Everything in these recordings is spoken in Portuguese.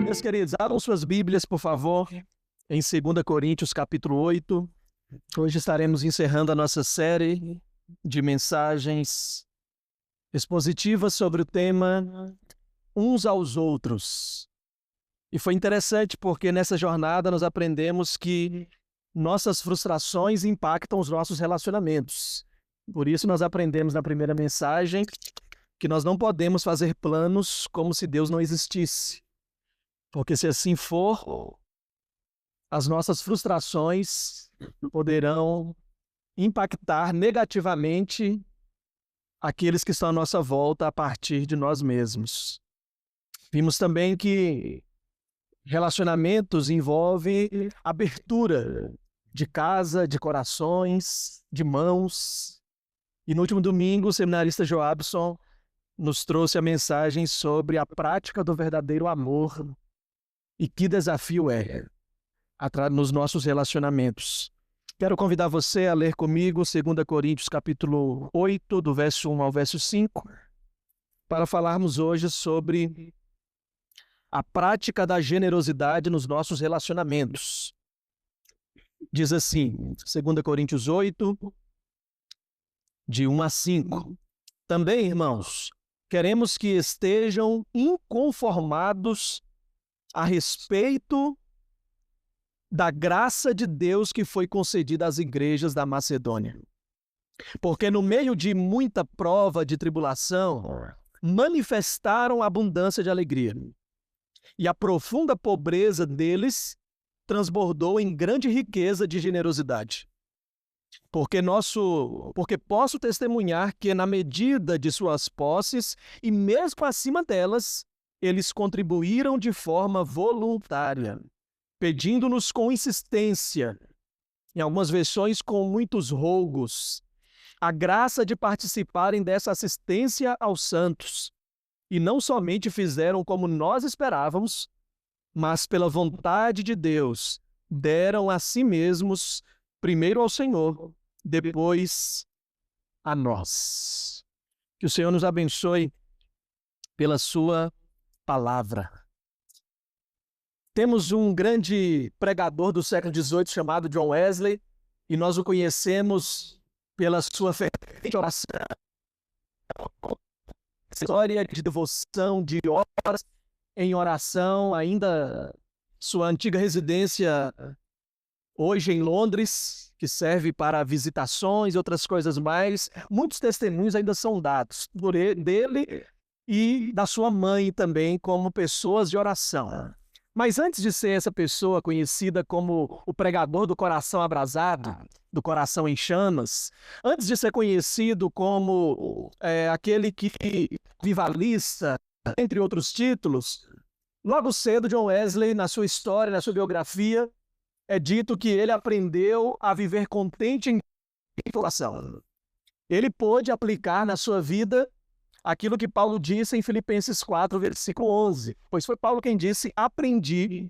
Meus queridos, abram suas Bíblias, por favor, em 2 Coríntios, capítulo 8. Hoje estaremos encerrando a nossa série de mensagens expositivas sobre o tema Uns aos Outros. E foi interessante porque nessa jornada nós aprendemos que nossas frustrações impactam os nossos relacionamentos. Por isso nós aprendemos na primeira mensagem que nós não podemos fazer planos como se Deus não existisse. Porque se assim for, as nossas frustrações poderão impactar negativamente aqueles que estão à nossa volta a partir de nós mesmos. Vimos também que relacionamentos envolvem abertura de casa, de corações, de mãos. E no último domingo, o seminarista Joabson nos trouxe a mensagem sobre a prática do verdadeiro amor e que desafio é nos nossos relacionamentos. Quero convidar você a ler comigo 2 Coríntios capítulo 8, do verso 1 ao verso 5, para falarmos hoje sobre a prática da generosidade nos nossos relacionamentos. Diz assim, 2 Coríntios 8, de 1 a 5. Também, irmãos, queremos que estejam inconformados a respeito da graça de Deus que foi concedida às igrejas da Macedônia. Porque no meio de muita prova de tribulação, manifestaram abundância de alegria. E a profunda pobreza deles transbordou em grande riqueza de generosidade. Porque posso testemunhar que na medida de suas posses e mesmo acima delas, eles contribuíram de forma voluntária, pedindo-nos com insistência, em algumas versões com muitos rogos, a graça de participarem dessa assistência aos santos. E não somente fizeram como nós esperávamos, mas pela vontade de Deus, deram a si mesmos, primeiro ao Senhor, depois a nós. Que o Senhor nos abençoe pela sua palavra. Temos um grande pregador do século XVIII chamado John Wesley, e nós o conhecemos pela sua fervente oração, história de devoção, de horas em oração, ainda sua antiga residência, hoje em Londres, que serve para visitações e outras coisas mais. Muitos testemunhos ainda são dados dele e da sua mãe também, como pessoas de oração. Mas antes de ser essa pessoa conhecida como o pregador do coração abrasado, do coração em chamas, antes de ser conhecido como aquele que vivalista, entre outros títulos, logo cedo John Wesley, na sua história, na sua biografia, é dito que ele aprendeu a viver contente em situação. Ele pôde aplicar na sua vida aquilo que Paulo disse em Filipenses 4, versículo 11. Pois foi Paulo quem disse, aprendi,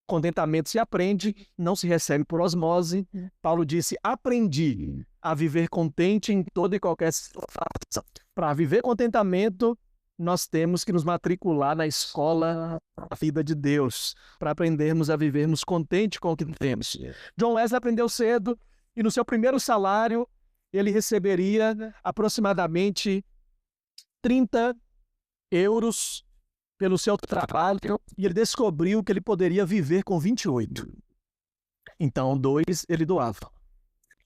contentamento se aprende, não se recebe por osmose. Paulo disse, aprendi a viver contente em toda e qualquer situação. Para viver contentamento, nós temos que nos matricular na escola da vida de Deus, para aprendermos a vivermos contente com o que temos. John Wesley aprendeu cedo e no seu primeiro salário ele receberia aproximadamente 30 euros pelo seu trabalho, e ele descobriu que ele poderia viver com 28. Então, 2 ele doava.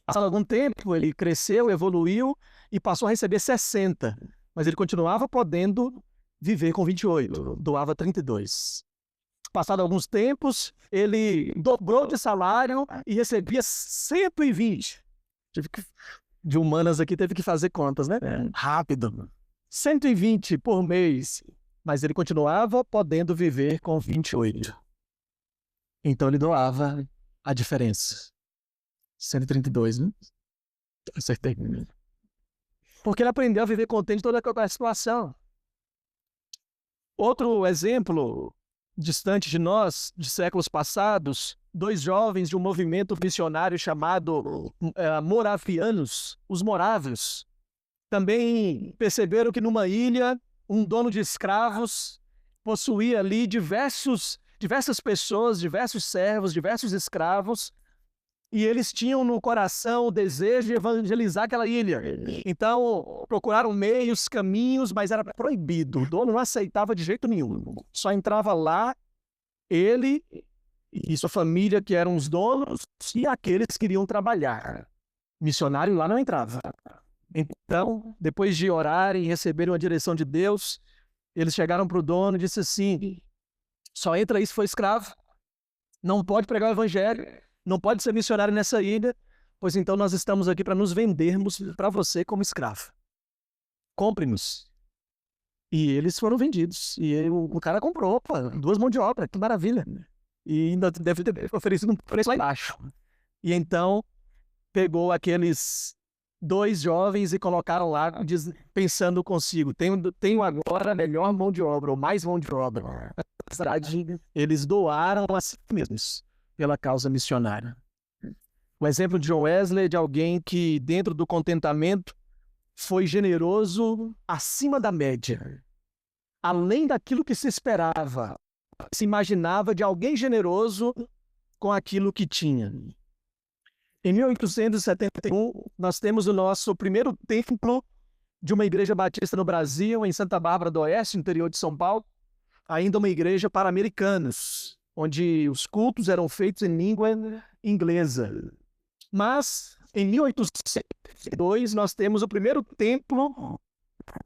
Passado algum tempo, ele cresceu, evoluiu e passou a receber 60. Mas ele continuava podendo viver com 28, doava 32. Passado alguns tempos, ele dobrou de salário e recebia 120. De humanas aqui teve que fazer contas, né? Rápido. 120 por mês, mas ele continuava podendo viver com 28. Então ele doava a diferença. 132, né? Acertei. Porque ele aprendeu a viver contente em toda qualquer situação. Outro exemplo, distante de nós, de séculos passados, 2 jovens de um movimento missionário chamado moravianos, os morávios. Também perceberam que numa ilha, um dono de escravos possuía ali diversas pessoas, diversos servos, diversos escravos, e eles tinham no coração o desejo de evangelizar aquela ilha. Então, procuraram meios, caminhos, mas era proibido. O dono não aceitava de jeito nenhum. Só entrava lá ele e sua família, que eram os donos, e aqueles que queriam trabalhar. Missionário lá não entrava. Então, depois de orarem e receberem a direção de Deus, eles chegaram para o dono e disseram assim: só entra aí se for escravo, não pode pregar o evangelho, não pode ser missionário nessa ilha, pois então nós estamos aqui para nos vendermos para você como escravo. Compre-nos. E eles foram vendidos. E o cara comprou, pô, 2 mãos de obra, que maravilha. E ainda deve ter oferecido um preço lá embaixo. E então pegou aqueles 2 jovens e colocaram lá, pensando consigo: tenho agora a melhor mão de obra, ou mais mão de obra. Na verdade, eles doaram a si mesmos pela causa missionária. O exemplo de John Wesley é de alguém que, dentro do contentamento, foi generoso acima da média, além daquilo que se esperava, se imaginava de alguém generoso com aquilo que tinha. Em 1871, nós temos o nosso primeiro templo de uma igreja batista no Brasil, em Santa Bárbara do Oeste, interior de São Paulo, ainda uma igreja para americanos, onde os cultos eram feitos em língua inglesa. Mas, em 1802, nós temos o primeiro templo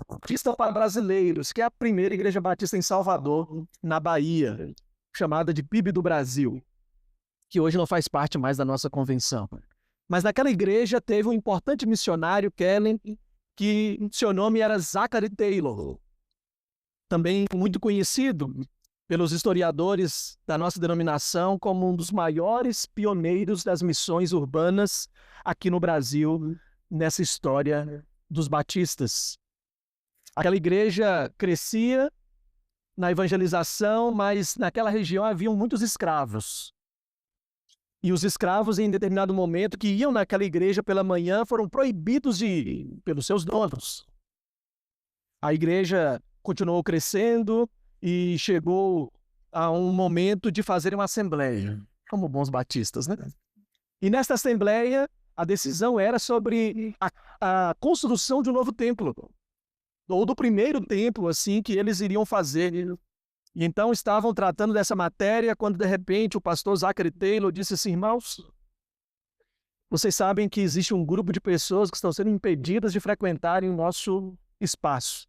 batista para brasileiros, que é a primeira igreja batista em Salvador, na Bahia, chamada de PIB do Brasil, que hoje não faz parte mais da nossa convenção. Mas naquela igreja teve um importante missionário, Kellen, que seu nome era Zachary Taylor, também muito conhecido pelos historiadores da nossa denominação como um dos maiores pioneiros das missões urbanas aqui no Brasil, nessa história dos batistas. Aquela igreja crescia na evangelização, mas naquela região haviam muitos escravos. E os escravos, em determinado momento, que iam naquela igreja pela manhã, foram proibidos de ir pelos seus donos. A igreja continuou crescendo e chegou a um momento de fazer uma assembleia, como bons batistas, né? E nesta assembleia, a decisão era sobre a construção de um novo templo, ou do primeiro templo, assim, que eles iriam fazer. E então estavam tratando dessa matéria, quando de repente o pastor Zachary Taylor disse assim: irmãos, vocês sabem que existe um grupo de pessoas que estão sendo impedidas de frequentarem o nosso espaço.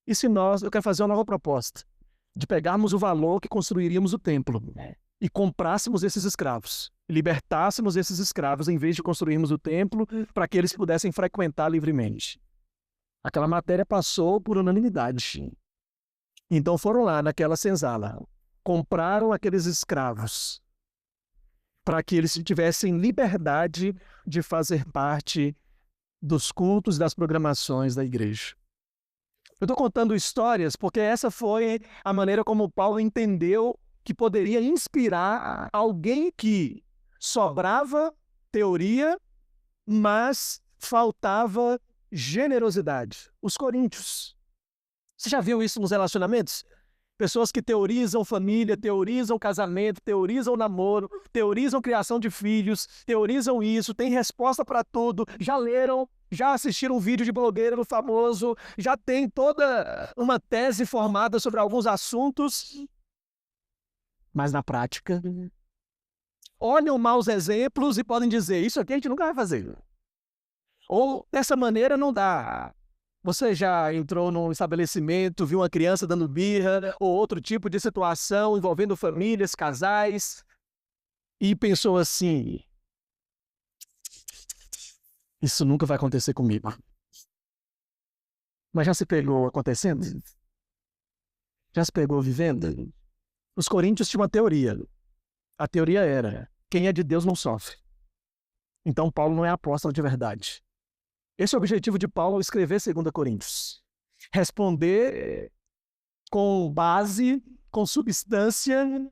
E se eu quero fazer uma nova proposta, de pegarmos o valor que construiríamos o templo e comprássemos esses escravos, libertássemos esses escravos em vez de construirmos o templo para que eles pudessem frequentar livremente. Aquela matéria passou por unanimidade. Então foram lá naquela senzala, compraram aqueles escravos para que eles tivessem liberdade de fazer parte dos cultos e das programações da igreja. Eu estou contando histórias porque essa foi a maneira como Paulo entendeu que poderia inspirar alguém que sobrava teoria, mas faltava generosidade. Os coríntios. Você já viu isso nos relacionamentos? Pessoas que teorizam família, teorizam casamento, teorizam namoro, teorizam criação de filhos, teorizam isso, tem resposta para tudo, já leram, já assistiram um vídeo de blogueiro famoso, já tem toda uma tese formada sobre alguns assuntos, mas na prática, olham maus exemplos e podem dizer: isso aqui a gente nunca vai fazer. Ou dessa maneira não dá. Você já entrou num estabelecimento, viu uma criança dando birra, ou outro tipo de situação envolvendo famílias, casais, e pensou assim: isso nunca vai acontecer comigo. Mas já se pegou acontecendo? Já se pegou vivendo? Os coríntios tinham uma teoria. A teoria era: quem é de Deus não sofre. Então Paulo não é apóstolo de verdade. Esse é o objetivo de Paulo ao escrever 2 Coríntios. Responder com base, com substância,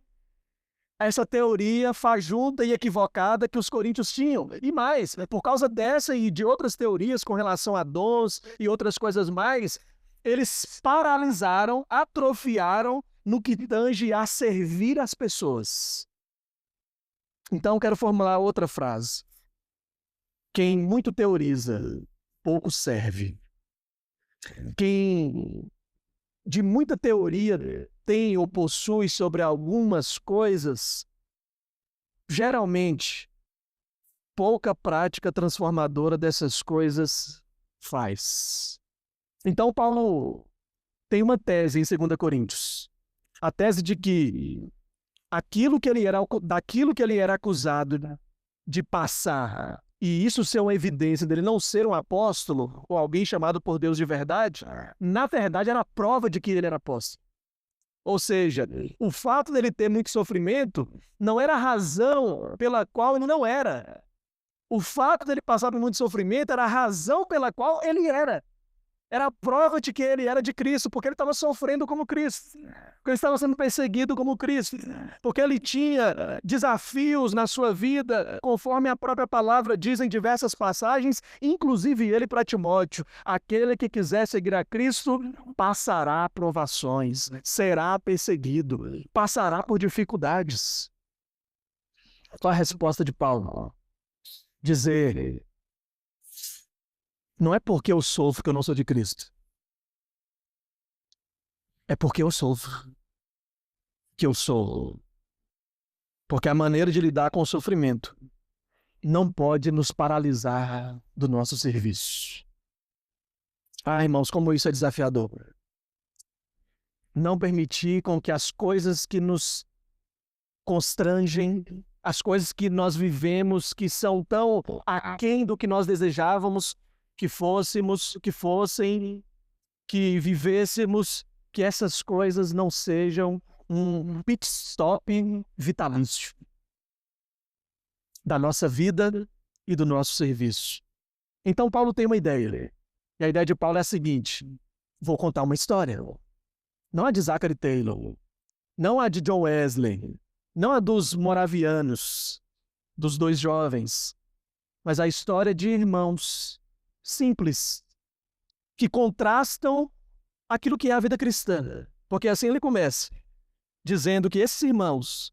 essa teoria fajuta e equivocada que os coríntios tinham. E mais, por causa dessa e de outras teorias com relação a dons e outras coisas mais, eles paralisaram, atrofiaram no que tange a servir as pessoas. Então, quero formular outra frase. Quem muito teoriza, pouco serve. Quem de muita teoria tem ou possui sobre algumas coisas, geralmente, pouca prática transformadora dessas coisas faz. Então, Paulo tem uma tese em 2 Coríntios. A tese de que daquilo que ele era acusado de passar, e isso ser uma evidência dele não ser um apóstolo ou alguém chamado por Deus de verdade, na verdade era a prova de que ele era apóstolo. Ou seja, o fato dele ter muito sofrimento não era a razão pela qual ele não era. O fato dele passar por muito sofrimento era a razão pela qual ele era. Era a prova de que ele era de Cristo, porque ele estava sofrendo como Cristo, porque ele estava sendo perseguido como Cristo, porque ele tinha desafios na sua vida, conforme a própria palavra diz em diversas passagens, inclusive ele para Timóteo: aquele que quiser seguir a Cristo passará provações, será perseguido, passará por dificuldades. Qual a resposta de Paulo? Dizer: não é porque eu sofro que eu não sou de Cristo. É porque eu sofro que eu sou. Porque a maneira de lidar com o sofrimento não pode nos paralisar do nosso serviço. Ah, irmãos, como isso é desafiador. Não permitir com que as coisas que nos constrangem, as coisas que nós vivemos, que são tão aquém do que nós desejávamos, que fossem, que vivêssemos, que essas coisas não sejam um pit stop vitalício da nossa vida e do nosso serviço. Então Paulo tem uma ideia. E a ideia de Paulo é a seguinte: vou contar uma história. Não a de Zachary Taylor, não a de John Wesley, não a dos moravianos, dos dois jovens, mas a história de irmãos simples, que contrastam aquilo que é a vida cristã. Porque assim ele começa, dizendo que esses irmãos,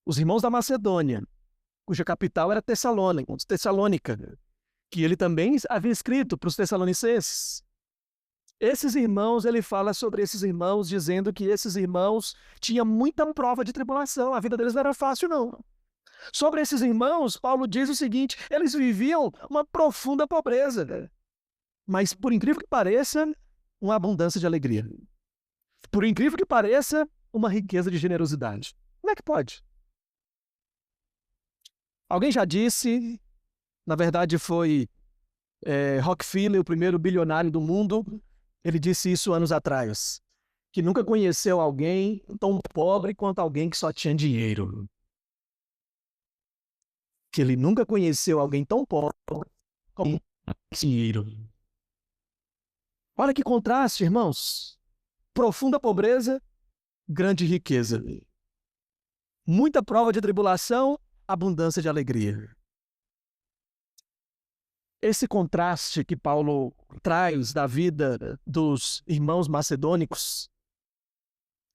os irmãos da Macedônia, cuja capital era Tessalônica, que ele também havia escrito para os tessalonicenses. Esses irmãos, ele fala sobre esses irmãos, dizendo que esses irmãos tinham muita prova de tribulação, a vida deles não era fácil, não. Sobre esses irmãos, Paulo diz o seguinte: eles viviam uma profunda pobreza, mas, por incrível que pareça, uma abundância de alegria. Por incrível que pareça, uma riqueza de generosidade. Como é que pode? Alguém já disse, na verdade foi Rockefeller, o primeiro bilionário do mundo, ele disse isso anos atrás, que nunca conheceu alguém tão pobre quanto alguém que só tinha dinheiro. Que ele nunca conheceu alguém tão pobre como dinheiro. Olha que contraste, irmãos. Profunda pobreza, grande riqueza. Muita prova de tribulação, abundância de alegria. Esse contraste que Paulo traz da vida dos irmãos macedônicos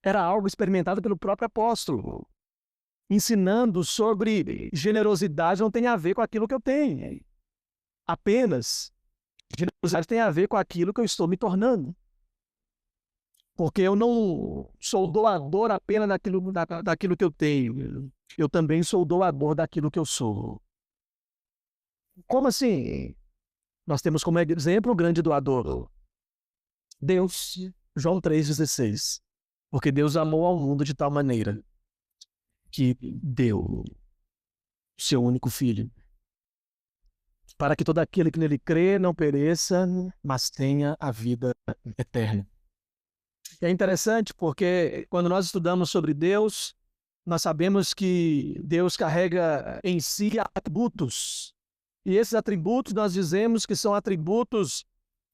era algo experimentado pelo próprio apóstolo, ensinando sobre generosidade não tem a ver com aquilo que eu tenho. Apenas, generosidade tem a ver com aquilo que eu estou me tornando. Porque eu não sou doador apenas daquilo que eu tenho. Eu também sou doador daquilo que eu sou. Como assim? Nós temos como exemplo o grande doador, Deus, João 3,16. Porque Deus amou ao mundo de tal maneira que deu seu único filho, para que todo aquele que nele crê não pereça, mas tenha a vida eterna. E é interessante porque quando nós estudamos sobre Deus, nós sabemos que Deus carrega em si atributos. E esses atributos nós dizemos que são atributos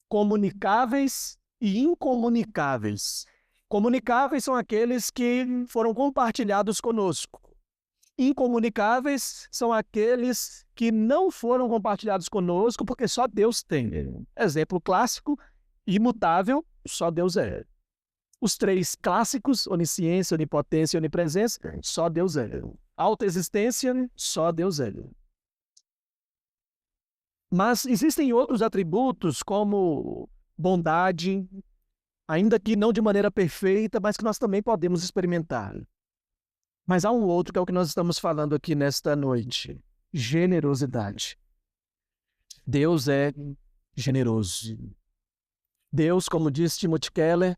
comunicáveis e incomunicáveis. Comunicáveis são aqueles que foram compartilhados conosco. Incomunicáveis são aqueles que não foram compartilhados conosco, porque só Deus tem. Exemplo clássico, imutável, só Deus é. Os três clássicos, onisciência, onipotência e onipresença, só Deus é. Autoexistência, só Deus é. Mas existem outros atributos, como bondade, ainda que não de maneira perfeita, mas que nós também podemos experimentar. Mas há um outro que é o que nós estamos falando aqui nesta noite: generosidade. Deus é generoso. Deus, como diz Timothy Keller,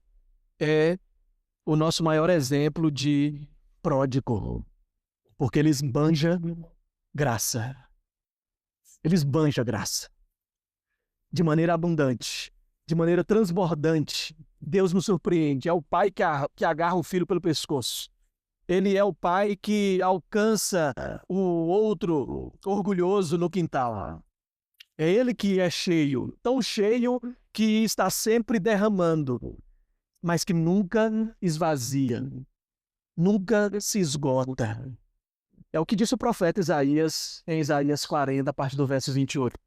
é o nosso maior exemplo de pródigo, porque ele esbanja graça. Ele esbanja graça de maneira abundante, de maneira transbordante. Deus nos surpreende. É o pai que agarra o filho pelo pescoço. Ele é o pai que alcança o outro orgulhoso no quintal. É ele que é cheio, tão cheio que está sempre derramando, mas que nunca esvazia, nunca se esgota. É o que disse o profeta Isaías em Isaías 40, a partir do verso 28.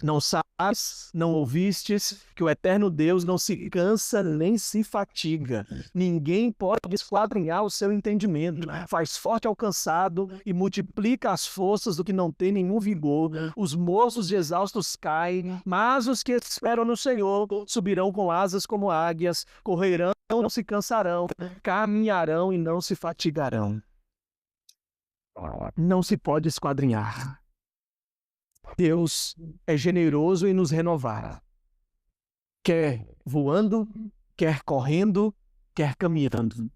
Não sabes, não ouvistes, que o eterno Deus não se cansa nem se fatiga. Ninguém pode esquadrinhar o seu entendimento. Faz forte ao cansado e multiplica as forças do que não tem nenhum vigor. Os moços e exaustos caem, mas os que esperam no Senhor subirão com asas como águias, correrão e não se cansarão, caminharão e não se fatigarão. Não se pode esquadrinhar. Deus é generoso em nos renovar. Quer voando, quer correndo, quer caminhando.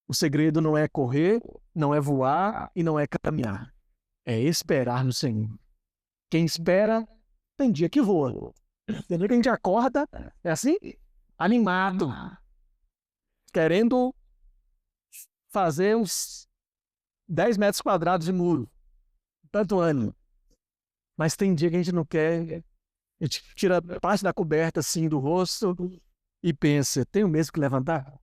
O segredo não é correr, não é voar e não é caminhar. É esperar no Senhor. Quem espera, tem dia que voa. Tem dia que a gente acorda, é assim, animado, querendo fazer uns 10 metros quadrados de muro. Tanto ânimo. Mas tem dia que a gente não quer, a gente tira parte da coberta assim do rosto e pensa, tenho mesmo que levantar?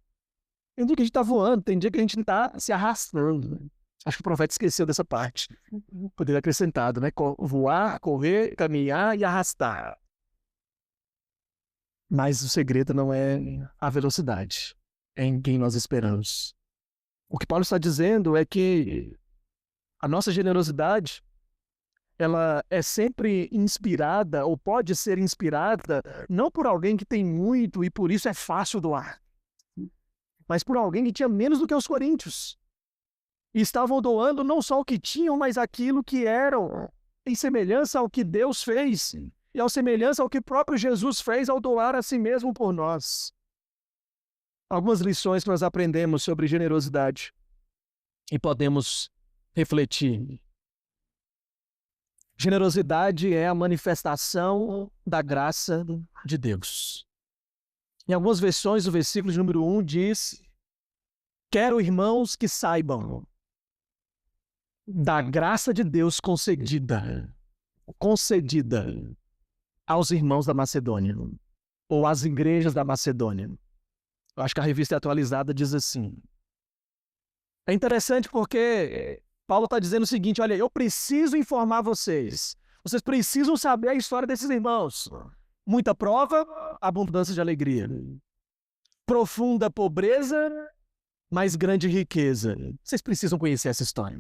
Tem dia que a gente está voando, tem dia que a gente está se arrastando. Acho que o profeta esqueceu dessa parte. Poderia acrescentado, né? Voar, correr, caminhar e arrastar. Mas o segredo não é a velocidade, é em quem nós esperamos. O que Paulo está dizendo é que a nossa generosidade, ela é sempre inspirada, ou pode ser inspirada, não por alguém que tem muito e por isso é fácil doar, mas por alguém que tinha menos do que os coríntios. E estavam doando não só o que tinham, mas aquilo que eram, em semelhança ao que Deus fez, e ao semelhança ao que próprio Jesus fez ao doar a si mesmo por nós. Algumas lições que nós aprendemos sobre generosidade e podemos refletir. Generosidade é a manifestação da graça de Deus. Em algumas versões, o versículo de número 1 diz: quero, irmãos, que saibam da graça de Deus concedida aos irmãos da Macedônia, ou às igrejas da Macedônia. Eu acho que a revista atualizada diz assim. É interessante porque Paulo está dizendo o seguinte: olha, eu preciso informar vocês. Vocês precisam saber a história desses irmãos. Muita prova, abundância de alegria. Profunda pobreza, mas grande riqueza. Vocês precisam conhecer essa história.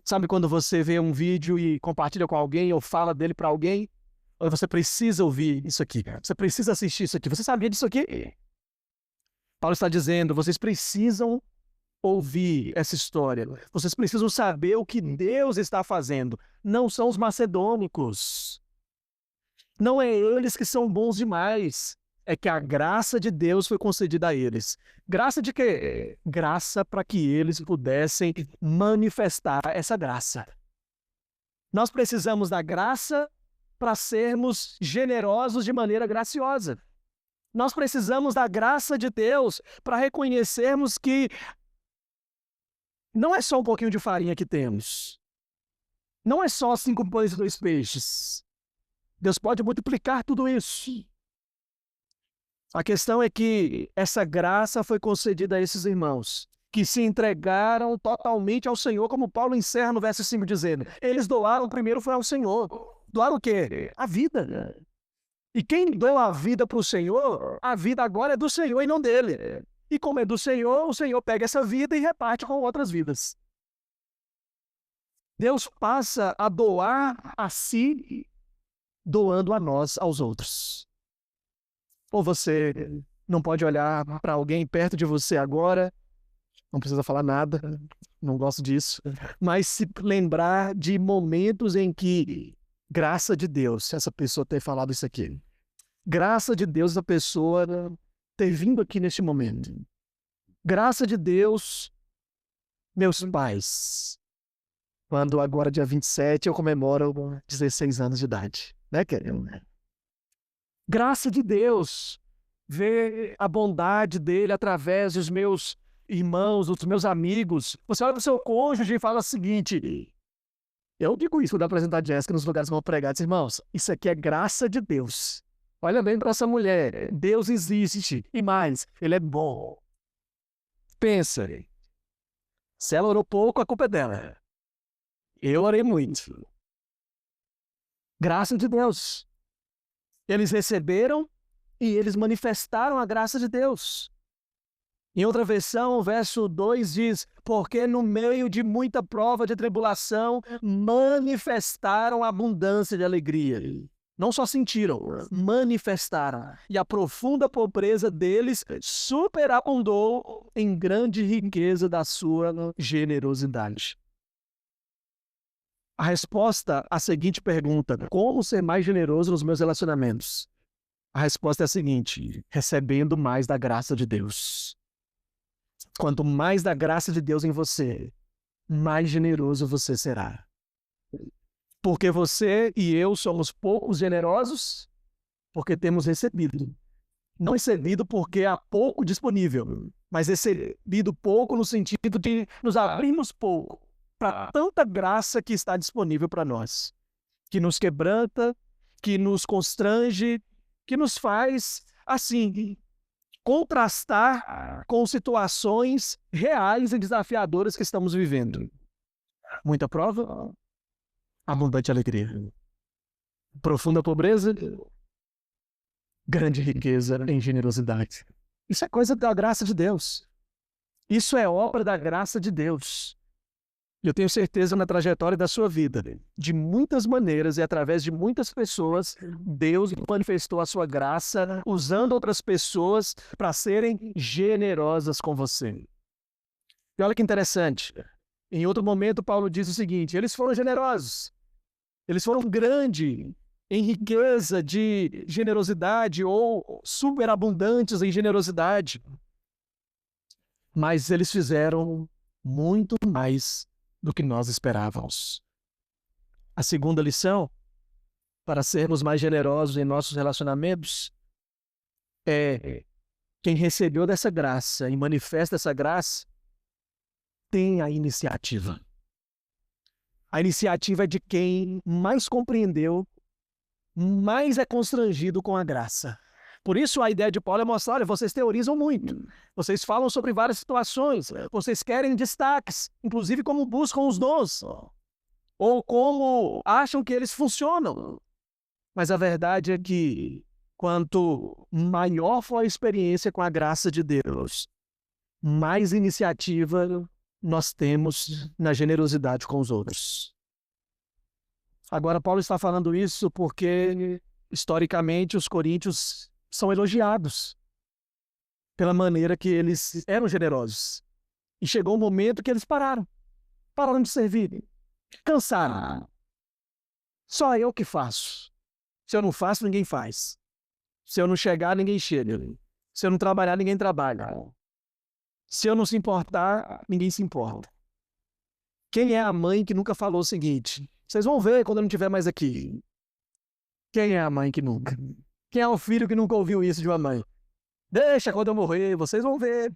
Sabe quando você vê um vídeo e compartilha com alguém ou fala dele para alguém? Ou você precisa ouvir isso aqui. Você precisa assistir isso aqui. Você sabia disso aqui? Paulo está dizendo, vocês precisam ouvir essa história. Vocês precisam saber o que Deus está fazendo. Não são os macedônicos. Não é eles que são bons demais. É que a graça de Deus foi concedida a eles. Graça de quê? Graça para que eles pudessem manifestar essa graça. Nós precisamos da graça para sermos generosos de maneira graciosa. Nós precisamos da graça de Deus para reconhecermos que não é só um pouquinho de farinha que temos. Não é só 5 pães e 2 peixes. Deus pode multiplicar tudo isso. A questão é que essa graça foi concedida a esses irmãos. que se entregaram totalmente ao Senhor, como Paulo encerra no verso 5 dizendo, eles doaram primeiro foi ao Senhor. Doaram o quê? A vida. E quem deu a vida para o Senhor, a vida agora é do Senhor e não dele. E como é do Senhor, o Senhor pega essa vida e reparte com outras vidas. Deus passa a doar a si, doando a nós, aos outros. Ou você não pode olhar para alguém perto de você agora, não precisa falar nada, não gosto disso, mas se lembrar de momentos em que, graça de Deus, essa pessoa ter falado isso aqui. Graça de Deus, essa pessoa ter vindo aqui neste momento. Graça de Deus, meus pais. Quando agora, dia 27, eu comemoro 16 anos de idade. Né, querido? Graça de Deus, ver a bondade dele através dos meus irmãos, dos meus amigos. Você olha para o seu cônjuge e fala o seguinte, eu digo isso quando apresentar a Jéssica nos lugares que eu vou pregar, disse, irmãos, isso aqui é graça de Deus. Olha bem para essa mulher, Deus existe, e mais, ele é bom. Pensa, se ela orou pouco, a culpa é dela. Eu orei muito. Graça de Deus. Eles receberam e eles manifestaram a graça de Deus. Em outra versão, o verso 2 diz, porque no meio de muita prova de tribulação, manifestaram a abundância de alegria. Não só sentiram, manifestaram. E a profunda pobreza deles superabundou em grande riqueza da sua generosidade. A resposta à seguinte pergunta, como ser mais generoso nos meus relacionamentos? A resposta é a seguinte, recebendo mais da graça de Deus. Quanto mais da graça de Deus em você, mais generoso você será. Porque você e eu somos poucos generosos, porque temos recebido. Não recebido porque há pouco disponível, mas recebido pouco no sentido de nos abrirmos pouco para tanta graça que está disponível para nós, que nos quebranta, que nos constrange, que nos faz, assim, contrastar com situações reais e desafiadoras que estamos vivendo. Muita prova, abundante alegria. Profunda pobreza, grande riqueza em generosidade. Isso é coisa da graça de Deus. Isso é obra da graça de Deus. E eu tenho certeza na trajetória da sua vida, de muitas maneiras e através de muitas pessoas, Deus manifestou a sua graça usando outras pessoas para serem generosas com você. E olha que interessante. Em outro momento, Paulo diz o seguinte, eles foram generosos. Eles foram grandes em riqueza de generosidade ou superabundantes em generosidade. Mas eles fizeram muito mais do que nós esperávamos. A segunda lição, para sermos mais generosos em nossos relacionamentos, é quem recebeu dessa graça e manifesta essa graça, tem a iniciativa. A iniciativa é de quem mais compreendeu, mais é constrangido com a graça. Por isso a ideia de Paulo é mostrar, olha, vocês teorizam muito, vocês falam sobre várias situações, vocês querem destaques, inclusive como buscam os dons, ou como acham que eles funcionam. Mas a verdade é que quanto maior for a experiência com a graça de Deus, mais iniciativa nós temos na generosidade com os outros. Agora Paulo está falando isso porque, historicamente, os coríntios são elogiados pela maneira que eles eram generosos. E chegou um momento que eles pararam de servir, cansaram. Só eu que faço. Se eu não faço, ninguém faz. Se eu não chegar, ninguém chega. Se eu não trabalhar, ninguém trabalha. Se eu não se importar, ninguém se importa. Quem é a mãe que nunca falou o seguinte? Vocês vão ver quando eu não estiver mais aqui. Quem é a mãe que nunca? Quem é o filho que nunca ouviu isso de uma mãe? Deixa quando eu morrer, vocês vão ver.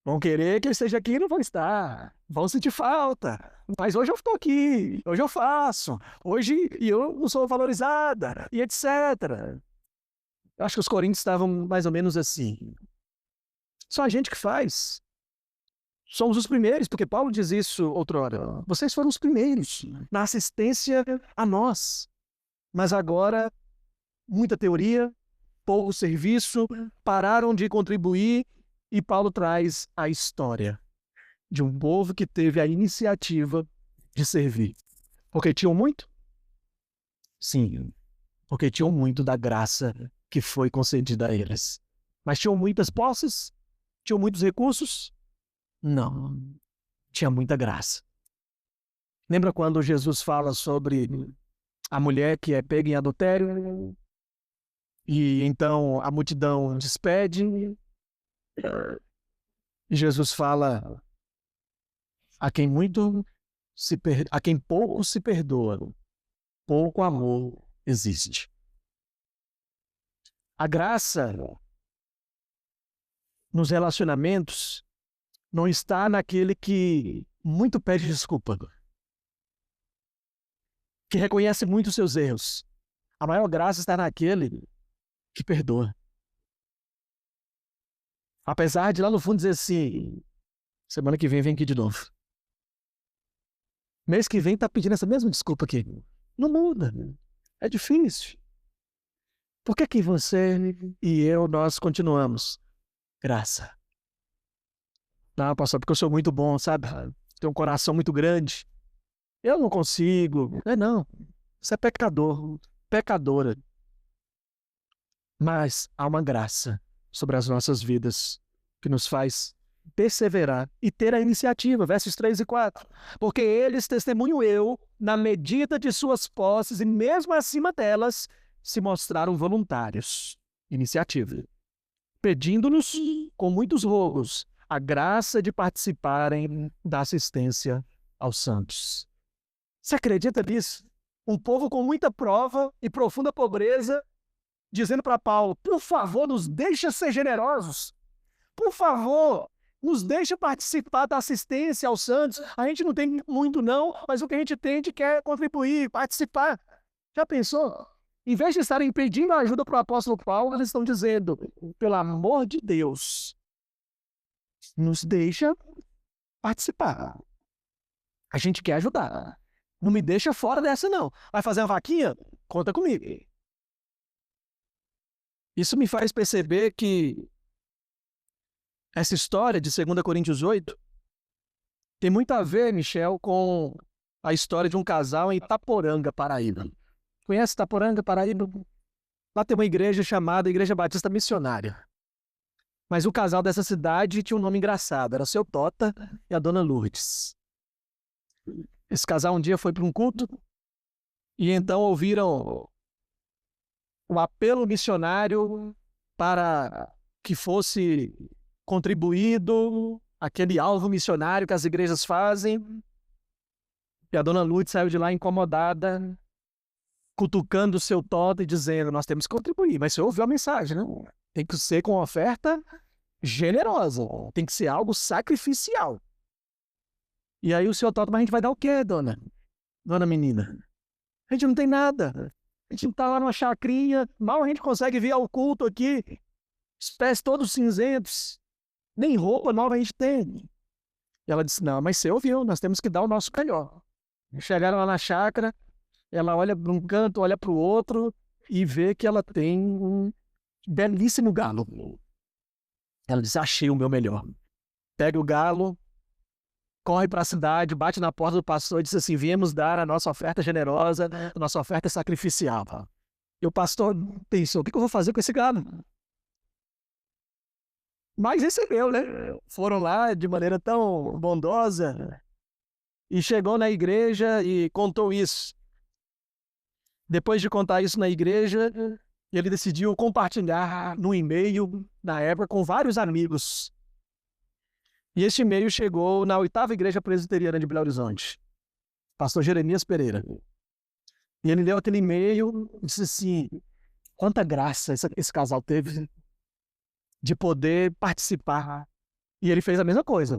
Vão querer que eu esteja aqui e não vão estar. Vão sentir falta. Mas hoje eu estou aqui, hoje eu faço. Hoje eu não sou valorizada, e etc. Eu acho que os coríntios estavam mais ou menos assim. Só a gente que faz. Somos os primeiros, porque Paulo diz isso outrora. Vocês foram os primeiros na assistência a nós. Mas agora, muita teoria, pouco serviço, pararam de contribuir, e Paulo traz a história de um povo que teve a iniciativa de servir. Porque tinham muito? Sim, porque tinham muito da graça que foi concedida a eles. Mas tinham muitas posses? Tinham muitos recursos? Não, tinha muita graça. Lembra quando Jesus fala sobre a mulher que é pega em adultério? E então a multidão despede. E Jesus fala: a quem a quem pouco se perdoa, pouco amor existe. A graça nos relacionamentos não está naquele que muito pede desculpa, que reconhece muito os seus erros. A maior graça está naquele que perdoa. Apesar de lá no fundo dizer assim: semana que vem aqui de novo. Mês que vem tá pedindo essa mesma desculpa aqui. Não muda. É difícil. Por que você e eu, nós continuamos? Graça. Não, pastor, porque eu sou muito bom, sabe? Tenho um coração muito grande. Eu não consigo. Não. Você é pecador, pecadora. Mas há uma graça sobre as nossas vidas que nos faz perseverar e ter a iniciativa. Versos 3 e 4. Porque eles, testemunho eu, na medida de suas posses e mesmo acima delas, se mostraram voluntários. Iniciativa. Pedindo-nos, com muitos rogos, a graça de participarem da assistência aos santos. Você acredita nisso? Um povo com muita prova e profunda pobreza, dizendo para Paulo: por favor, nos deixa ser generosos. Por favor, nos deixa participar da assistência aos santos. A gente não tem muito não, mas o que a gente tem, a gente quer contribuir, participar. Já pensou? Em vez de estarem pedindo ajuda para o apóstolo Paulo, eles estão dizendo: pelo amor de Deus, nos deixa participar. A gente quer ajudar. Não me deixa fora dessa, não. Vai fazer uma vaquinha? Conta comigo. Isso me faz perceber que essa história de 2 Coríntios 8 tem muito a ver, Michel, com a história de um casal em Itaporanga, Paraíba. Conhece Itaporanga, Paraíba? Lá tem uma igreja chamada Igreja Batista Missionária. Mas o casal dessa cidade tinha um nome engraçado. Era o seu Tota e a dona Lourdes. Esse casal um dia foi para um culto e então ouviram o apelo missionário para que fosse contribuído aquele alvo missionário que as igrejas fazem. E a dona Lourdes saiu de lá incomodada, cutucando o seu Tota e dizendo: nós temos que contribuir. Mas você ouviu a mensagem, né? Tem que ser com oferta generosa. Tem que ser algo sacrificial. E aí o seu Tota: mas a gente vai dar o quê, dona menina? A gente não tem nada. A gente tá lá numa chacrinha, mal a gente consegue vir ao culto aqui. Os pés todos cinzentos. Nem roupa nova a gente tem. E ela disse: não, mas você ouviu, nós temos que dar o nosso melhor. Chegaram lá na chácara, ela olha para um canto, olha para o outro e vê que ela tem um belíssimo galo. Ela disse: achei o meu melhor. Pega o galo, corre para a cidade, bate na porta do pastor e diz assim: viemos dar a nossa oferta generosa, a nossa oferta sacrificial. E o pastor pensou: o que eu vou fazer com esse galo? Mas recebeu, né? Foram lá de maneira tão bondosa e chegou na igreja e contou isso. Depois de contar isso na igreja, ele decidiu compartilhar no e-mail, na época, com vários amigos. E este e-mail chegou na 8ª Igreja Presbiteriana de Belo Horizonte, pastor Jeremias Pereira. E ele leu aquele e-mail e disse assim: quanta graça esse casal teve de poder participar. E ele fez a mesma coisa.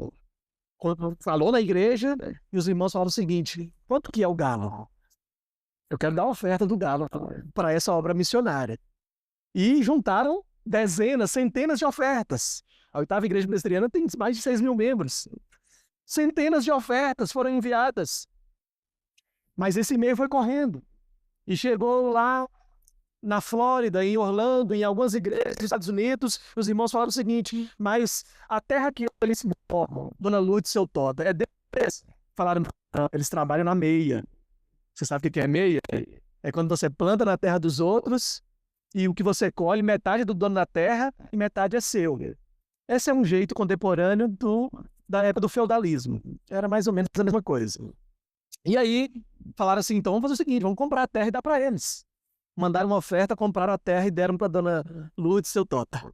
Quando falou na igreja, e os irmãos falaram o seguinte: quanto que é o galo? Eu quero dar a oferta do galo para essa obra missionária. E juntaram dezenas, centenas de ofertas. A 8ª Igreja Presbiteriana tem mais de 6.000 membros. Centenas de ofertas foram enviadas. Mas esse e-mail foi correndo. E chegou lá na Flórida, em Orlando, em algumas igrejas dos Estados Unidos, os irmãos falaram o seguinte: mas a terra que eles moram, Dona Lourdes, seu Tota, é deles. Falaram, não, eles trabalham na meia. Você sabe o que é meia? É quando você planta na terra dos outros e o que você colhe, metade é do dono da terra e metade é seu. Esse é um jeito contemporâneo da época do feudalismo. Era mais ou menos a mesma coisa. E aí, falaram assim, então vamos fazer o seguinte, vamos comprar a terra e dar para eles. Mandaram uma oferta, compraram a terra e deram para Dona Lourdes, seu Tota.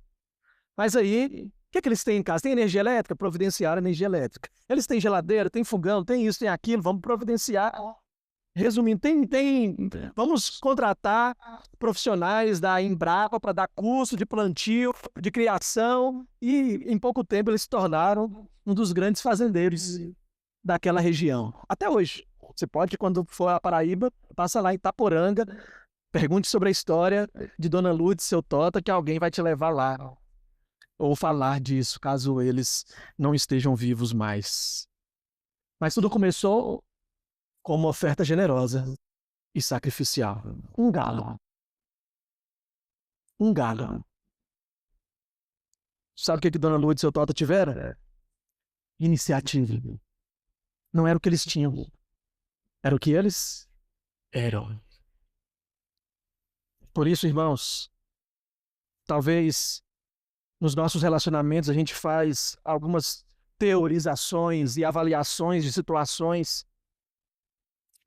Mas aí, o que eles têm em casa? Tem energia elétrica? Providenciaram energia elétrica. Eles têm geladeira, tem fogão, tem isso, tem aquilo, vamos providenciar. Resumindo, vamos contratar profissionais da Embrapa para dar curso de plantio, de criação, e em pouco tempo eles se tornaram um dos grandes fazendeiros daquela região. Até hoje. Você pode, quando for a Paraíba, passa lá em Itaporanga, pergunte sobre a história de Dona Lourdes, seu Tota, que alguém vai te levar lá. Ou falar disso, caso eles não estejam vivos mais. Mas tudo começou com uma oferta generosa e sacrificial. Um galo. Um galo. Sabe o que Dona Lourdes e seu Tota tiveram? Iniciativa. Não era o que eles tinham. Era o que eles eram. Por isso, irmãos, talvez nos nossos relacionamentos a gente faz algumas teorizações e avaliações de situações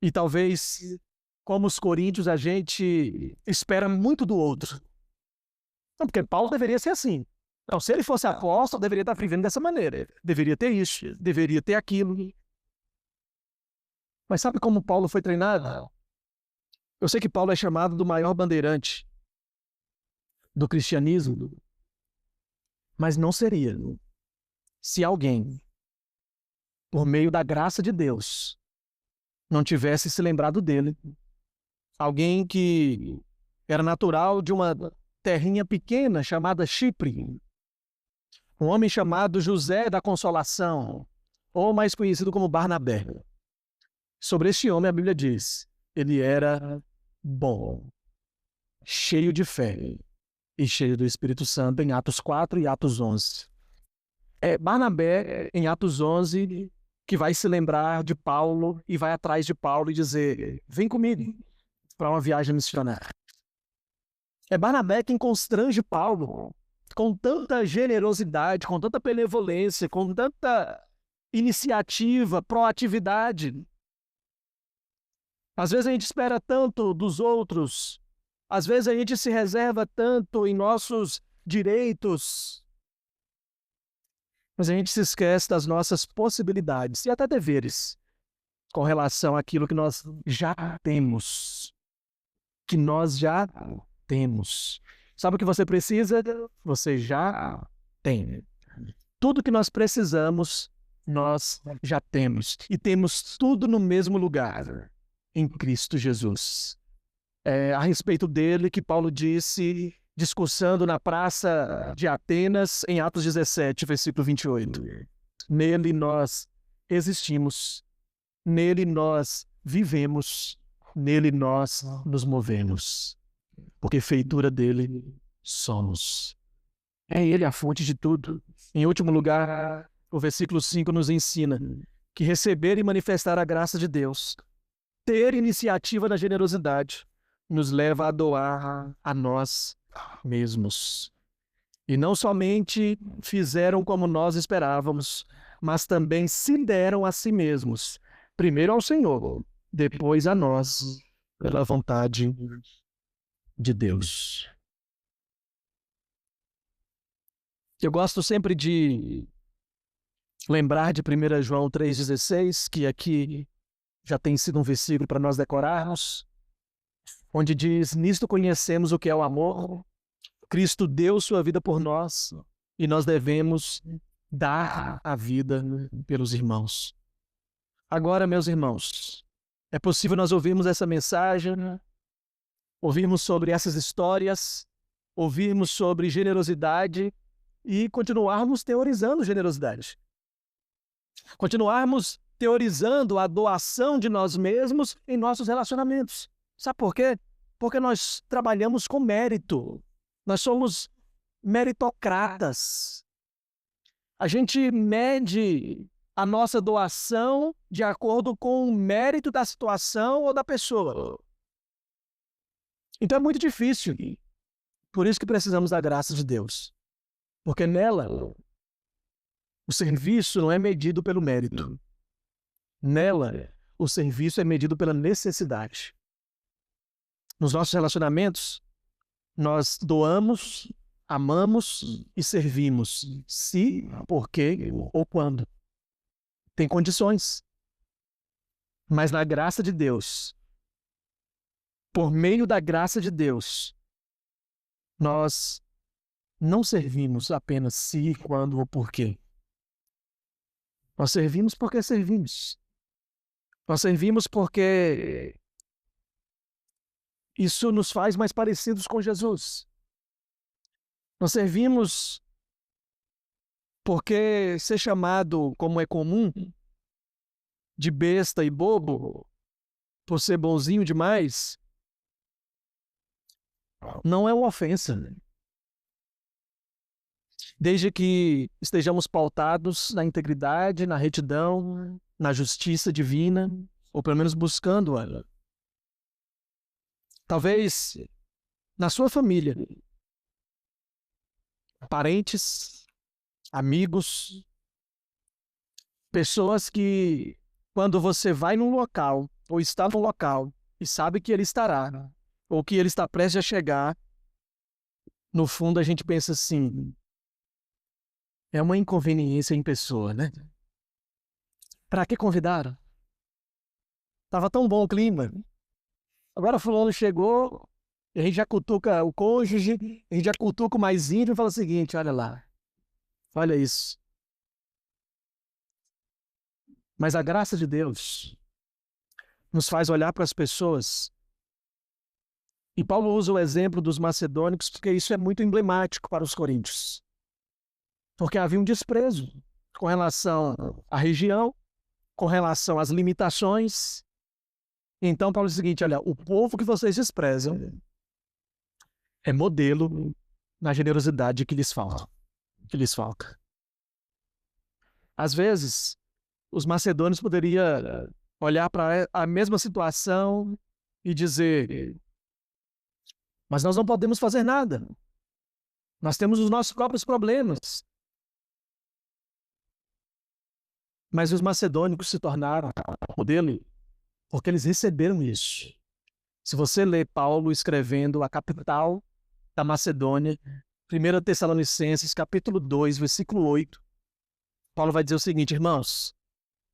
e talvez, como os coríntios, a gente espera muito do outro. Não, porque Paulo deveria ser assim. Não, se ele fosse apóstolo, deveria estar vivendo dessa maneira. Deveria ter isso, deveria ter aquilo. Mas sabe como Paulo foi treinado? Eu sei que Paulo é chamado do maior bandeirante do cristianismo, mas não seria se alguém, por meio da graça de Deus, não tivesse se lembrado dele. Alguém que era natural de uma terrinha pequena chamada Chipre. Um homem chamado José da Consolação, ou mais conhecido como Barnabé. Sobre este homem a Bíblia diz, ele era bom, cheio de fé e cheio do Espírito Santo em Atos 4 e Atos 11. É Barnabé, em Atos 11, que vai se lembrar de Paulo e vai atrás de Paulo e dizer, vem comigo para uma viagem missionária. É Barnabé quem constrange Paulo com tanta generosidade, com tanta benevolência, com tanta iniciativa, proatividade. Às vezes a gente espera tanto dos outros, às vezes a gente se reserva tanto em nossos direitos, mas a gente se esquece das nossas possibilidades e até deveres com relação àquilo que nós já temos. Que nós já temos. Sabe o que você precisa? Você já tem. Tudo que nós precisamos, nós já temos. E temos tudo no mesmo lugar, em Cristo Jesus. É a respeito dele que Paulo disse, discursando na praça de Atenas, em Atos 17, versículo 28. Nele nós existimos, nele nós vivemos, nele nós nos movemos, porque feitura dele somos. É ele a fonte de tudo. Em último lugar, o versículo 5 nos ensina que receber e manifestar a graça de Deus, ter iniciativa na generosidade, nos leva a doar a nós mesmos. E não somente fizeram como nós esperávamos, mas também se deram a si mesmos, primeiro ao Senhor, depois a nós, pela vontade de Deus. Eu gosto sempre de lembrar de 1 João 3,16, que aqui já tem sido um versículo para nós decorarmos, onde diz, nisto conhecemos o que é o amor, Cristo deu sua vida por nós e nós devemos dar a vida pelos irmãos. Agora, meus irmãos, é possível nós ouvirmos essa mensagem, ouvirmos sobre essas histórias, ouvirmos sobre generosidade e continuarmos teorizando generosidade. Continuarmos teorizando a doação de nós mesmos em nossos relacionamentos. Sabe por quê? Porque nós trabalhamos com mérito. Nós somos meritocratas. A gente mede a nossa doação de acordo com o mérito da situação ou da pessoa. Então é muito difícil. Por isso que precisamos da graça de Deus. Porque nela, o serviço não é medido pelo mérito. Nela, o serviço é medido pela necessidade. Nos nossos relacionamentos, nós doamos, amamos e servimos. Se, porque ou quando. Tem condições. Mas na graça de Deus, por meio da graça de Deus, nós não servimos apenas se, quando ou porquê. Nós servimos porque servimos. Nós servimos porque isso nos faz mais parecidos com Jesus. Nós servimos porque ser chamado, como é comum, de besta e bobo, por ser bonzinho demais, não é uma ofensa. Desde que estejamos pautados na integridade, na retidão, na justiça divina, ou pelo menos buscando ela. Talvez na sua família, parentes, amigos, pessoas que, quando você vai num local, ou está num local, e sabe que ele estará, ou que ele está prestes a chegar, no fundo a gente pensa assim, é uma inconveniência em pessoa, né? Para que convidaram? Tava tão bom o clima. Agora fulano chegou, a gente já cutuca o cônjuge, a gente já cutuca o mais íntimo e fala o seguinte, olha lá, olha isso. Mas a graça de Deus nos faz olhar para as pessoas. E Paulo usa o exemplo dos macedônicos porque isso é muito emblemático para os coríntios. Porque havia um desprezo com relação à região, com relação às limitações. Então Paulo diz o seguinte, olha, o povo que vocês desprezam é modelo na generosidade que lhes falta. Às vezes, os macedônios poderiam olhar para a mesma situação e dizer, mas nós não podemos fazer nada. Nós temos os nossos próprios problemas. Mas os macedônicos se tornaram modelo porque eles receberam isso. Se você lê Paulo escrevendo a capital da Macedônia, 1 Tessalonicenses, capítulo 2, versículo 8, Paulo vai dizer o seguinte, irmãos,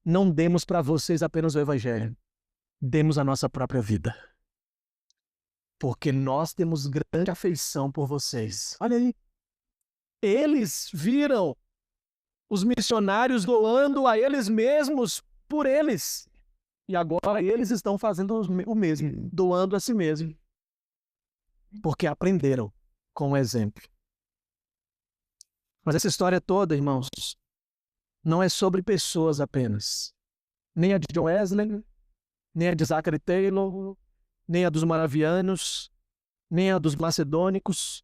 não demos para vocês apenas o evangelho, demos a nossa própria vida. Porque nós temos grande afeição por vocês. Olha aí. Eles viram os missionários doando a eles mesmos por eles. E agora eles estão fazendo o mesmo, doando a si mesmo. Porque aprenderam com o exemplo. Mas essa história toda, irmãos, não é sobre pessoas apenas. Nem a de John Wesley, nem a de Zachary Taylor, nem a dos moravianos, nem a dos macedônicos.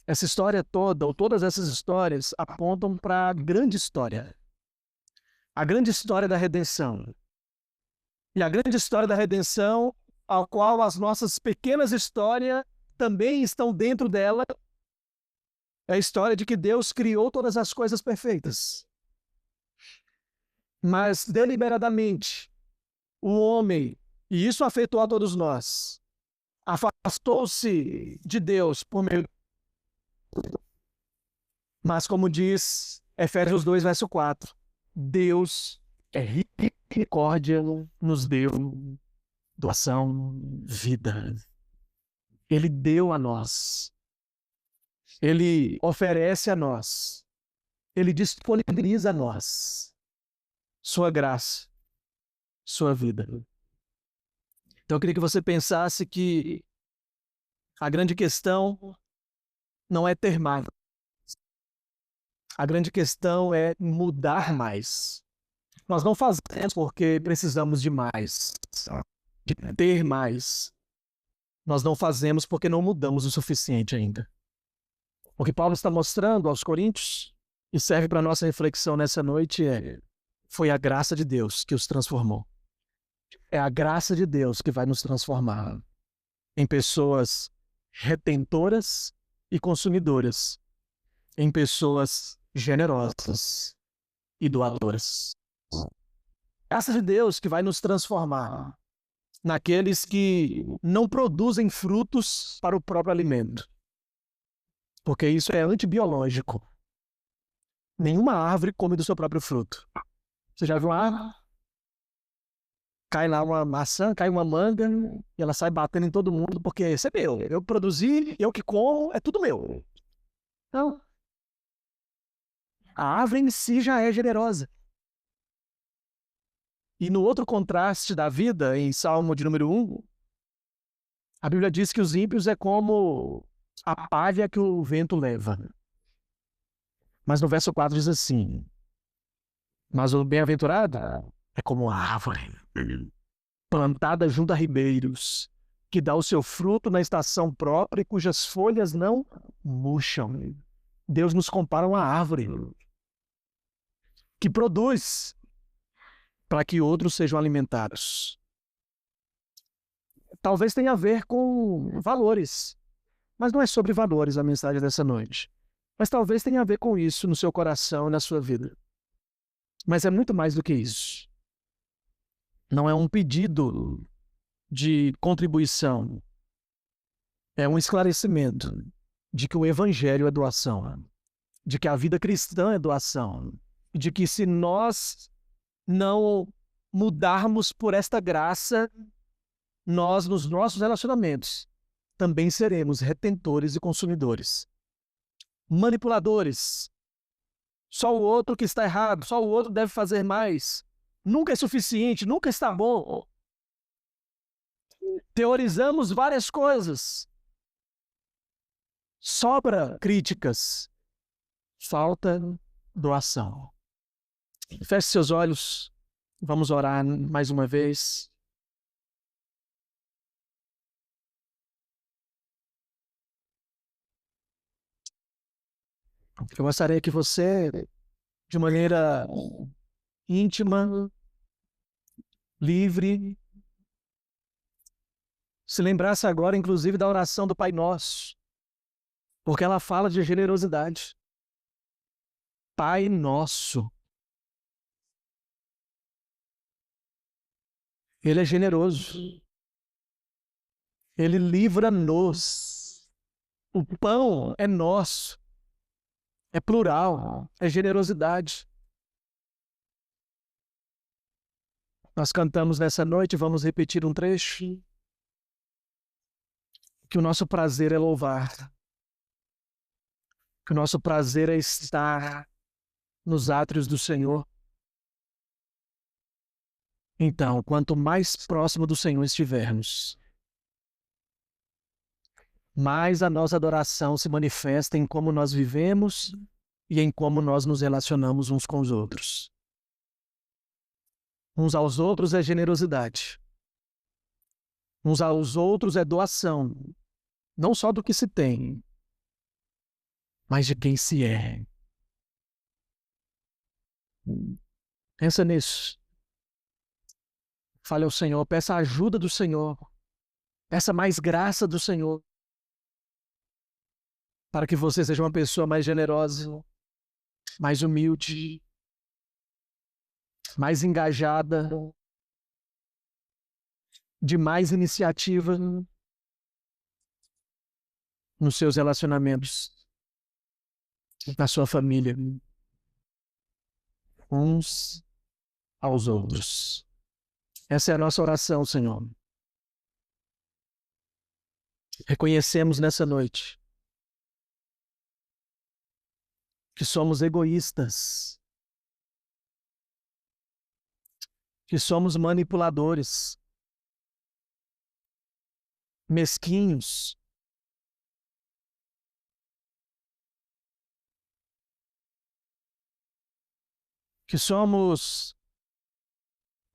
Essa história toda, ou todas essas histórias, apontam para a grande história. A grande história da redenção. E a grande história da redenção, a qual as nossas pequenas histórias também estão dentro dela, é a história de que Deus criou todas as coisas perfeitas. Mas, deliberadamente, o homem, e isso afetou a todos nós, afastou-se de Deus por meio. Mas, como diz Efésios 2, verso 4, Deus é rico em misericórdia, nos deu doação, vida. Ele deu a nós. Ele oferece a nós. Ele disponibiliza a nós sua graça, sua vida. Então eu queria que você pensasse que a grande questão não é ter mais. A grande questão é mudar mais. Nós não fazemos porque precisamos de mais, de ter mais. Nós não fazemos porque não mudamos o suficiente ainda. O que Paulo está mostrando aos Coríntios e serve para a nossa reflexão nessa noite foi a graça de Deus que os transformou. É a graça de Deus que vai nos transformar em pessoas retentoras e consumidoras, em pessoas generosas e doadoras. Graça de Deus que vai nos transformar naqueles que não produzem frutos para o próprio alimento, porque isso é antibiológico. Nenhuma árvore come do seu próprio fruto. Você já viu uma árvore? Cai lá uma maçã, cai uma manga, e ela sai batendo em todo mundo, porque esse é meu. Eu produzi, eu que como, é tudo meu. Então, a árvore em si já é generosa. E no outro contraste da vida, em Salmo de número 1, a Bíblia diz que os ímpios é como a palha que o vento leva. Mas no verso 4 diz assim: mas o bem-aventurado é como a árvore plantada junto a ribeiros, que dá o seu fruto na estação própria e cujas folhas não murcham. Deus nos compara a uma árvore que produz para que outros sejam alimentados. Talvez tenha a ver com valores, mas não é sobre valores a mensagem dessa noite. Mas talvez tenha a ver com isso no seu coração e na sua vida. Mas é muito mais do que isso. Não é um pedido de contribuição. É um esclarecimento de que o evangelho é doação, de que a vida cristã é doação, de que se nós não mudarmos por esta graça, nós, nos nossos relacionamentos, também seremos retentores e consumidores. Manipuladores. Só o outro que está errado, só o outro deve fazer mais. Nunca é suficiente, nunca está bom. Teorizamos várias coisas. Sobra críticas. Falta doação. Feche seus olhos. Vamos orar mais uma vez. Eu gostaria que você, de maneira íntima, livre, se lembrasse agora, inclusive, da oração do Pai Nosso, porque ela fala de generosidade. Pai Nosso. Ele é generoso. Ele livra-nos. O pão é nosso. É plural. É generosidade. Nós cantamos nessa noite, vamos repetir um trecho. Que o nosso prazer é louvar. Que o nosso prazer é estar nos átrios do Senhor. Então, quanto mais próximo do Senhor estivermos, mais a nossa adoração se manifesta em como nós vivemos e em como nós nos relacionamos uns com os outros. Uns aos outros é generosidade. Uns aos outros é doação. Não só do que se tem, mas de quem se é. Pensa nisso. Fale ao Senhor, peça a ajuda do Senhor. Peça mais graça do Senhor. Para que você seja uma pessoa mais generosa, mais humilde, mais engajada, de mais iniciativa nos seus relacionamentos, na sua família, uns aos outros. Essa é a nossa oração, Senhor. Reconhecemos nessa noite que somos egoístas, que somos manipuladores, mesquinhos, que somos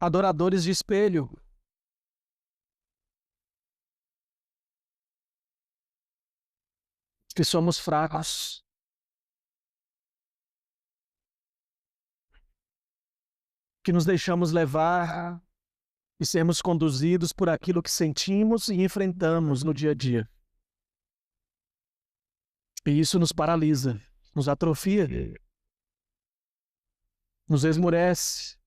adoradores de espelho. Que somos fracos. Que nos deixamos levar e sermos conduzidos por aquilo que sentimos e enfrentamos no dia a dia. E isso nos paralisa, nos atrofia, nos esmurece.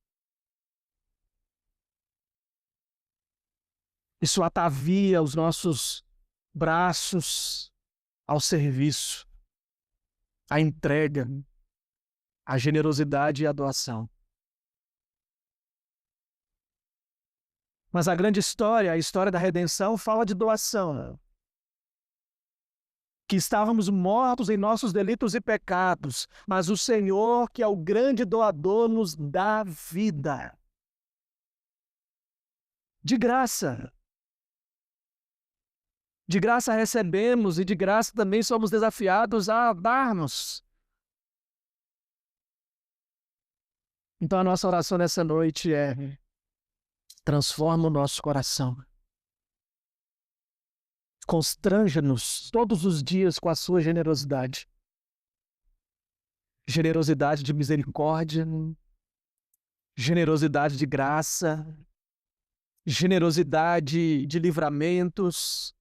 Isso atavia os nossos braços ao serviço, à entrega, à generosidade e à doação. Mas a grande história, a história da redenção, fala de doação. Que estávamos mortos em nossos delitos e pecados, mas o Senhor, que é o grande doador, nos dá vida. De graça. De graça recebemos e de graça também somos desafiados a darmos. Então a nossa oração nessa noite é: transforma o nosso coração. Constranja-nos todos os dias com a sua generosidade. Generosidade de misericórdia, generosidade de graça, generosidade de livramentos,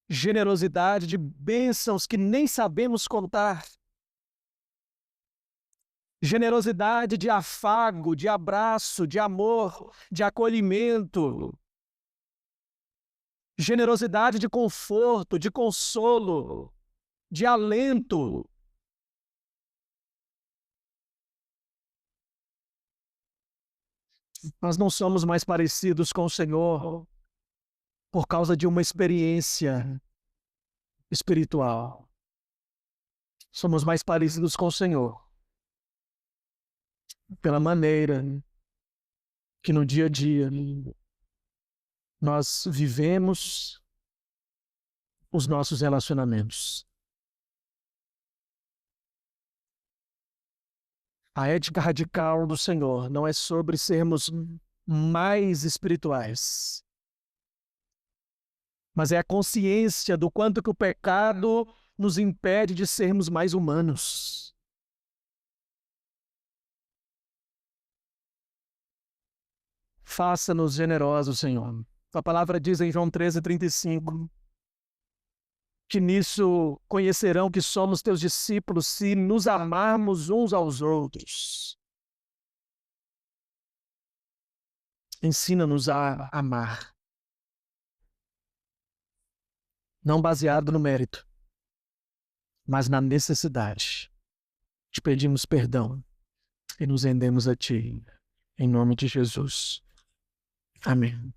generosidade de bênçãos que nem sabemos contar. Generosidade de afago, de abraço, de amor, de acolhimento. Generosidade de conforto, de consolo, de alento. Nós não somos mais parecidos com o Senhor por causa de uma experiência espiritual. Somos mais parecidos com o Senhor pela maneira que no dia a dia nós vivemos os nossos relacionamentos. A ética radical do Senhor não é sobre sermos mais espirituais, mas é a consciência do quanto que o pecado nos impede de sermos mais humanos. Faça-nos generosos, Senhor. A palavra diz em João 13:35 que nisso conhecerão que somos teus discípulos se nos amarmos uns aos outros. Ensina-nos a amar. Não baseado no mérito, mas na necessidade. Te pedimos perdão e nos rendemos a Ti. Em nome de Jesus. Amém.